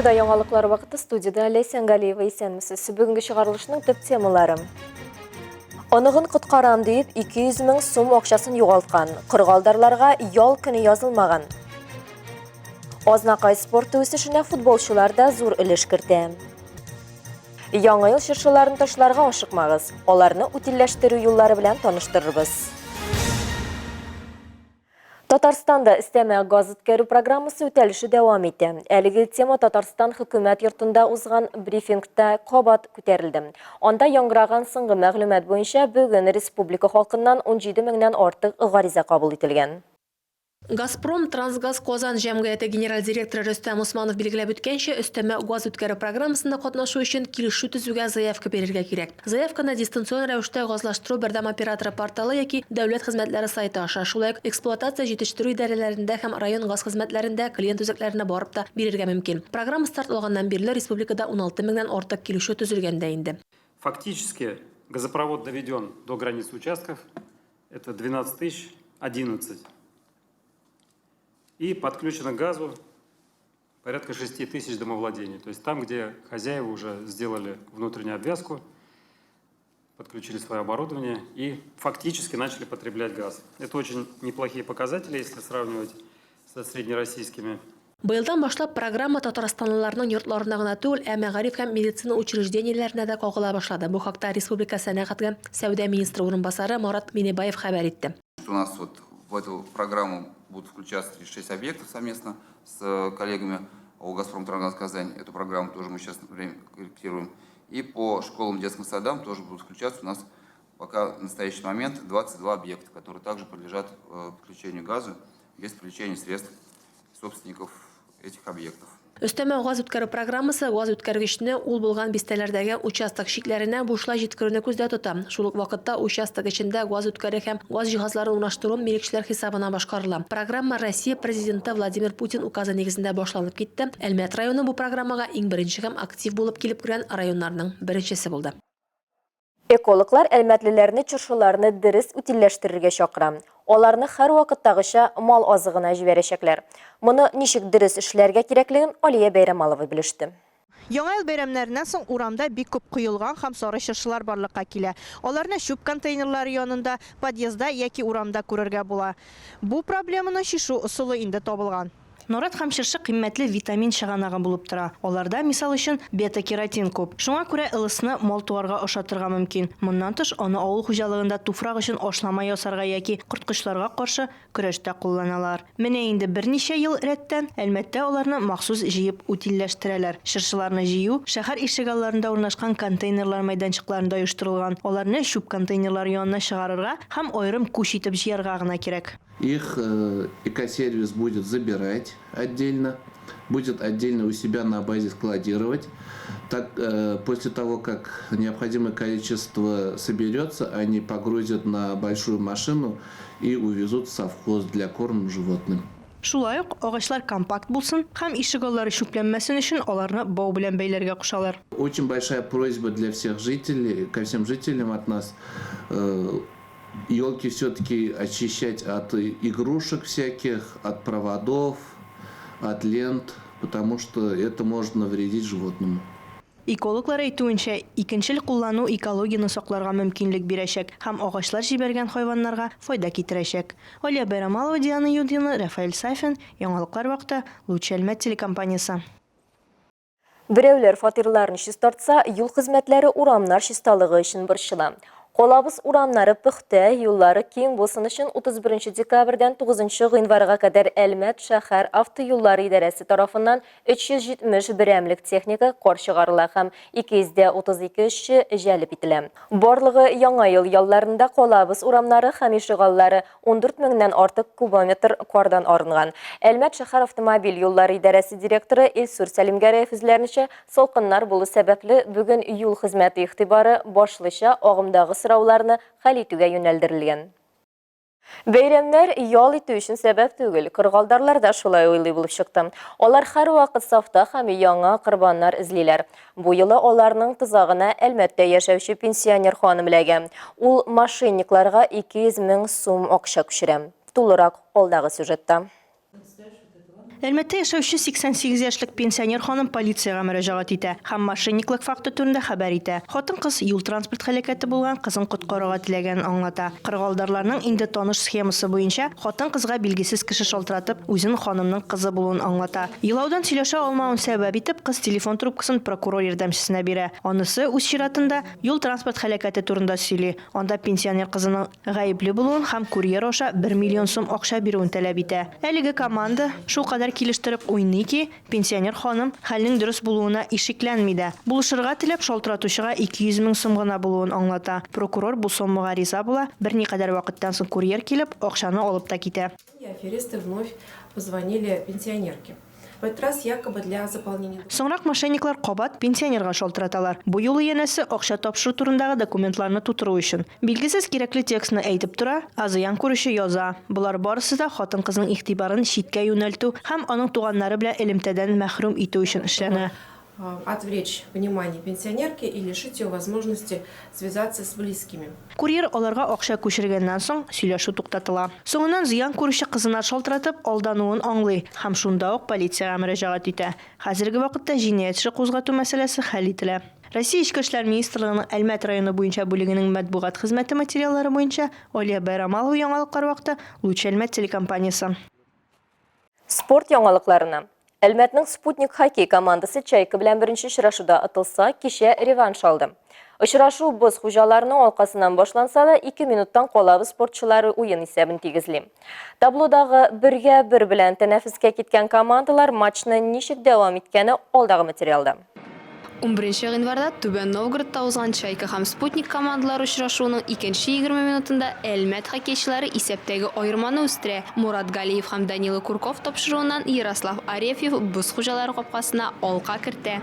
Efirda яңалыклар вакыты студияда Лейсан Галиева исәнмесез. Бүгенге чыгарылышның төп темалары. Оныгын коткарам дип 200 мең сум акчасын югалтқан. Кыргалдарларга ял көне язылмаган. Азнакай спорты үсешенә футболчылар да зур өлеш кертә. Яңа ел чыршыларын ташларга ашыкмагыз. Аларны утилләштерү юллары белән таныштырырбыз. Татарстанда истәмә газ үткәрү программасы үтәлеше дәвам итә. Әлеге тема Татарстан хөкүмәт йортында узган брифингта кабат күтәрелде. Анда яңгыраган соңгы мәгълүмат буенча бүген республика халкыннан 17 меңнән артык гариза кабул ителгән. Газпром Трансгаз Казан җәмгыяте генераль директоры Рөстәм Усманов билгеләп үткәнчә, өстәмә газ үткәрү программасында катнашу өчен килешү төзүгә заявка бирергә кирәк. Заявканы дистанцион рәвештә газлаштыру бердәм операторы порталы яки дәүләт хезмәтләре сайты аша, шулай ук эксплуатация җитештерү идарәләрендә һәм район газ хезмәтләрендә клиент үзәкләренә барып та бирергә мөмкин. Программа старт алганнан бирле республикада 16 меңнән артык килешү төзелгән дә инде. Фактически газопровод доведен до границ участков, это 12011. И подключено к газу порядка 6000 домовладений. То есть там, где хозяева уже сделали внутреннюю обвязку, подключили свое оборудование и фактически начали потреблять газ. Это очень неплохие показатели, если сравнивать со среднероссийскими. Быелдан башлап программа татарстанлыларның йортларына гына түгел, ә мәгариф һәм медицина учреждениеләренә дә кагыла башлады. Бу хакта республика сәнәгать һәм сәүдә министры урынбасары Марат Минебаев хәбәр итте. У нас вот в эту программу будут включаться 36 объектов совместно с коллегами у «Газпром Трансгаз Казань». Эту программу тоже мы сейчас время корректируем. И по школам, детским садам тоже будут включаться у нас пока в настоящий момент 22 объекта, которые также подлежат подключению газа без привлечения средств собственников этих объектов. Өстәмә газ үткәрү программасы газ үткәргечне ул булган бистәләрдәге участок шикләренә бушлай җиткерүне күздә тота. Шул ук вакытта участок эчендә газ үткәрү һәм газ җиһазларын урнаштыру милекчеләр хисабына башкарыла. Программа Россия президенты Владимир Путин указы нигезендә башланып китте. Әлмәт районы бу программага иң беренче һәм актив булып килеп кергән районнарның беренчесе булды. Экологлар әлмәтлеләрне чыршыларны дөрес үтилләштерергә чакыра. Аларны һәр вакыттагыча мал азыгына җибәрәчәкләр. Моны ничек дөрес эшләргә кирәклеген Алия Бәйрәмалова белеште. Яңа ел бәйрәмнәреннән соң урамда бик күп коелган һәм сары чыршылар барлыкка килә. Аларны шүп контейнерлары янында, подъездда яки урамда күрергә була. Бу проблеманы чишү усулы инде табылган. Норат һәм чыршы кыйммәтле витамин чыганагы булып тора. Аларда, мисал өчен, бета-кератин күп. Шуңа күрә ылысны мал туарга ошатырга мөмкин. Моннан тыш, аны авыл хуҗалыгында туфрак өчен ашлама ясарга яки корткычларга каршы көрәштә кулланалар. Менә инде берничә ел рәттән Әлмәттә аларны махсус җыеп утилләштерәләр. Чыршыларны җыю шәһәр ишегалларында урнашкан контейнерлар мәйданчыкларында оештырылган. Аларны шүп контейнерлары янына чыгарырга һәм аерым күч итеп җыярга гына кирәк. Их экосервис будет забирать отдельно, будет отдельно у себя на базе складировать. Так, после того, как необходимое количество соберется, они погрузят на большую машину и увезут в совхоз для корма животным. Шулай ук агачлар компакт булсын һәм ишегаллары шүпләнмәсен өчен аларны бау белән бәйләргә кушалар. Очень большая просьба для всех жителей, ко всем жителям от нас. Елки все-таки очищать от игрушек всяких, от проводов, от лент, потому что это может навредить животному. Экологлар әйтүенчә, икенчел куллану экологияны сакларга мөмкинлек бирәчәк һәм агачлар җибәргән хайваннарга файда китерәчәк. Алия Бәйрәмалова, Диана Юдина, Рафаэль Сайфин, Яңалыклар вакыты, Лучший Әлмәт телекомпаниясе. Берәүләр фатирларын чистартса, юл хезмәтләре урамнар чисталыгы өчен борчыла. Колабыз урамнары пөхтә, юллары киң булсын өчен 31 декабрьдән 9 гыйнварга кадәр Әлмәт шәһәр автоюллары идарәсе тарафыннан 370 берәмлек техника кар чыгарыла һәм 232 эшче җәлеп ителә. Барлыгы яңа ел ялларында колабыз урамнары һәм ишегаллары 14 меңнән артык кубометр кардан арынган. Әлмәт шәһәр автомобиль юллары идарәсе директоры Илсур Сәлимгәрәев үзләренчә, салкыннар булу сәбәпле бүген юл хезмәте игътибары башлыча агымдагы сорауларны хәл итүгә юнәлдерелгән. Бәйрәмнәр ял итү өчен сәбәп түгел, кыргалдарлар да шулай уйлый булып чыкты. Алар һәр вакыт сафта һәм яңа корбаннар эзлиләр. Бу елы аларның тызагына Әлмәттә яшәүче пенсионер ханым эләгә. Ул мошенникларга 200 мең сум акча күчерә. Тулырак алдагы сюжетта. Әлмәттә яшәүче 88 яшьлек пенсионер ханым полициягә мөрәҗәгать итә һәм мошенниклык факты турында хәбәр итә. Хатын-кыз юл транспорт һәлакәте булган кызын коткарырга теләгән аңлата. Кыргалдарларның инде таныш схемасы буенча хатын-кызга билгесез кеше шалтыратып, үзен ханымның кызы булуын аңлата. Елаудан сөйләшә алмавын сәбәп итеп, кыз телефон трубкасын прокурор ярдәмчесенә бирә. Анысы үз чиратында юл транспорт һәлакәте турында сөйли. Анда пенсионер кызының гаепле булуын һәм курьер аша 1 миллион сум акча бирүен таләп итә. Әлеге команда шул кадәр килештереп уйный ки, пенсионер ханым хәлнең дөрес булуына ишекләнми дә. Булышырга теләп шалтыратучыга 200 мең сум гына булуын аңлата. Прокурор бу суммага риза була. Берникадәр вакыттан соң курьер килеп, акчаны алып та китә. Аферисты вновь позвонили пенсионерке. В этот раз якобы для заполнения... Соңрак мошенниклар кабат пенсионерга шалтыраталар. Бу юлы янәсе акча тапшыру турындагы документларны тутыру өчен. Билгесез кирәкле текстны әйтеп тора, ә зыян күрүче яза. Булар барысы да хатын-кызның игътибарын читкә юнәлтү һәм аның туганнары белән элемтәдән мәхрүм итү өчен эшләнә. Отвлечь внимание пенсионерки и лишить ее возможности связаться с близкими. Курьер аларга акча күчергәннән соң сөйләшү туктатыла. Соңыннан зыян күрүче кызына шалтыратып алдануын аңлый һәм шунда ук полициягә мөрәҗәгать итә. Хәзерге вакытта җинаять эше кузгату мәсьәләсе хәл ителә. Россия Эчке эшләр министрлыгының Әлмәт районы буенча бүлегенең матбугат хезмәте материаллары буенча Алия Байрамалова яңалыклар вакыты Лучший Әлмәт телекомпаниясе. Спорт яңалыкларына. Әлмәтнең Спутник хоккей командасы Чайка белән беренче очрашуда атылса, кичә реванш алды. Очрашу боз хуҗаларының алкасыннан башланса да, 2 минуттан Колабыз спортчылары уен исәбен тигезли. Таблодагы 1-1 белән тәнәфескә киткән командалар матчны ничек дәвам иткәне алдагы материалда. 11 январда Түбән Новгородта узган Чайка һәм Спутник командалары очрашуының 2-20 минутында Әлмәт хоккейчылары исәптәге айырманы үстерә. Мурат Галиев һәм Данила Курков тапшыруыннан Ярослав Арефьев боз хуҗалары капкасына алка кертә.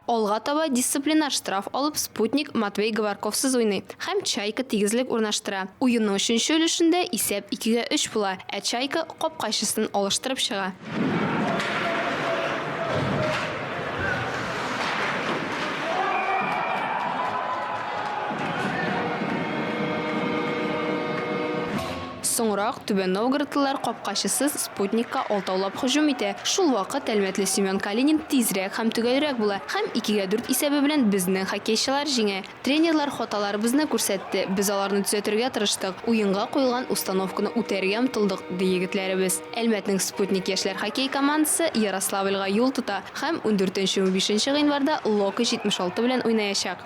Алга таба дисциплинар штраф алып Спутник Матвей Говорковсыз уйный һәм Чайка тигезлек урнаштыра. Уенның 3-нче өлешендә исәп 2-3 була, ә Чайка капкачысын алыштырып чыга. Соңрак Түбән Новгородлылар капкачысыз Спутникка алтаулап һөҗүм итә. Шул вакыт Әлмәтле Семен Калинин тизрәк һәм төгәлрәк була һәм 2-4 исәбе белән безнең хоккейчылар җиңә. Тренерлар хаталарыбызны күрсәтте. Без аларны төзәтергә тырыштык. Уенга куелган установканы үтәргә омтылдык, ди егетләребез. Әлмәтнең Спутник яшьләр хоккей командасы Ярославльга юл тута һәм 14-15 январда Лока 76 белән уйнаячак.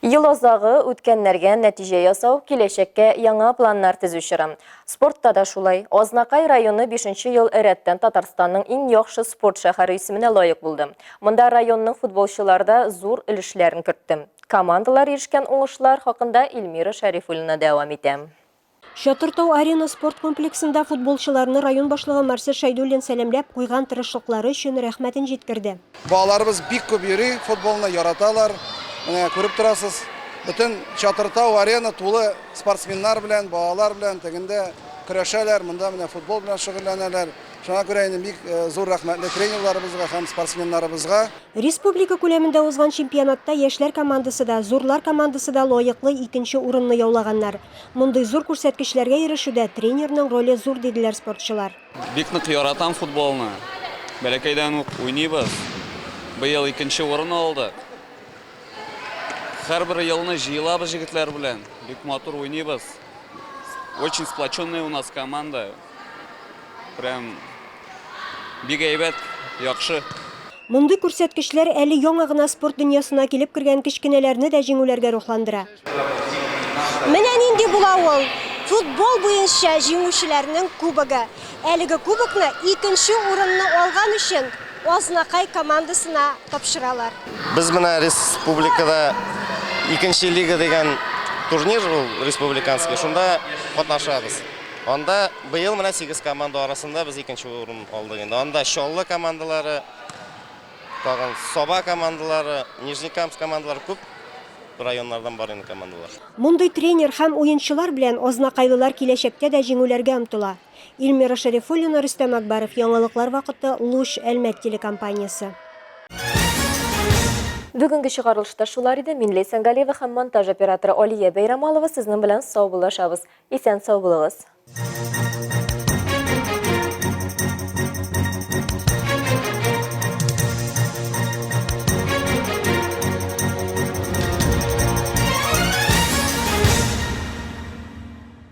Ел азагы үткәннәргә нәтиҗә ясау киләчәккә яңа планнар төзүче. Спортта да шулай. Азнакай районы 5-нче ел рәттән Татарстанның иң яхшы спорт шәһәре исеменә лаек булды. Монда районның футболчыларда зур өлешләрен кертте. Командалар ирешкән уңышлар хакында Илмира Шәрифуллина дәвам итә. Чатыртау арена спорт комплексында футболчыларны район башлыгы Марсель Шайдуллин сәламләп куйган тырышлыклары өчен рәхмәтен җиткерде. Балаларыбыз бик күп йөри, футболны яраталар. Менә күреп торасыз, бөтен Чатыртау арена тулы спортсменнар белән, балалар белән тегендә көрәшәләр, монда менә футбол белән шөгыльләнәләр. Шуңа күрә инде бик зур рәхмәтле тренерларыбызга һәм спортсменнарыбызга. Республика күләмендә узган чемпионатта яшьләр командасы да, зурлар командасы да лаеклы 2-нче урынны яулаганнар. Мондый зур күрсәткечләргә ирешүдә тренерның роле зур диделәр спортчылар. Бик нык яратам футболны. Бәләкәйдән үк уйныйбыз. Быел 2-нче урын алдык. Һәрбер елны җыелабыз җегетләр белән. Бик матур уйныйбыз. Очень сплоченная у нас команда. Прям бик әйбәт, яхшы. Мондый күрсәткечләр әле яңа гына спорт дөньясына килеп кергән кичкенәләрне дә җиңүләргә рухландыра. Менә нинди була ул? Футбол буенча җиңүчеләрнең кубогы. Әлеге кубокны 2-нче урынны алган өчен Азнакай командасына тапшыралар. Без менә республикада 2-нче лига дигән турнир республиканский, шунда катнашабыз. Анда быел менә 8 команда арасында без 2-нче урын алдык инде. Анда Чаллы командалары, тагын Соба командалары, Нижнекамск командалары күп районнардан бар инде командалар. Мондый тренер һәм уенчылар белән Азнакайлылар киләчәктә дә җиңүләргә омтыла. Илмира Шәрифуллина, Рөстәм Акбаров, яңалыклар вакыты, Луч Әлмәт телекомпаниясе. Бүгінгі шығарылышта шулар еді. Мен Лейсан Галиева һәм монтаж операторы Алия Бейрамалова сезнең белән сау булышабыз. Исән сау булыгыз.